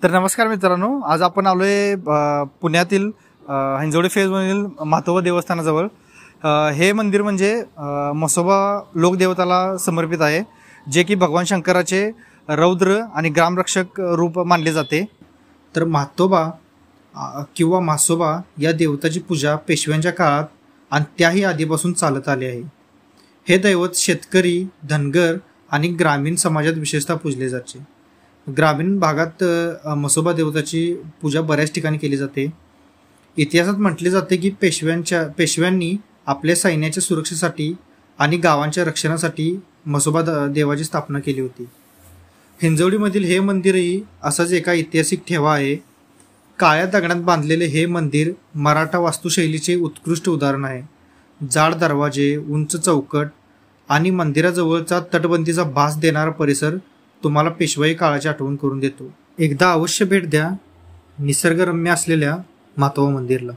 तर नमस्कार मित्रांनो, आज आपण आलोय पुण्यातील हिंजवडी फेजमधील म्हातोबा देवस्थानाजवळ। हे मंदिर म्हणजे म्हसोबा लोकदेवताला समर्पित आहे, जे की भगवान शंकराचे रौद्र आणि ग्रामरक्षक रूप मानले जाते। तर म्हातोबा किंवा म्हसोबा या देवताची पूजा पेशव्यांच्या काळात आणि त्याही आधीपासून चालत आली आहे। हे दैवत शेतकरी, धनगर आणि ग्रामीण समाजात विशेषतः पूजले जाते। ग्रामीण भागात म्हसोबा देवताची पूजा बऱ्याच ठिकाणी केली जाते। इतिहासात म्हटले जाते की पेशव्यांनी आपल्या सैन्याच्या सुरक्षेसाठी आणि गावांच्या रक्षणासाठी म्हसोबा देवाची स्थापना केली होती। हिंजवडीमधील हे मंदिरही असाच एका ऐतिहासिक ठेवा आहे। काळ्या दगडात बांधलेले हे मंदिर मराठा वास्तुशैलीचे उत्कृष्ट उदाहरण आहे। जाड दरवाजे, उंच चौकट आणि मंदिराजवळचा तटबंदीचा भास देणारा परिसर तुम्हाला पेशवाई काळाची आठवण करून देतो। एकदा अवश्य भेट द्या निसर्गरम्य असलेल्या म्हातोबा मंदिरला।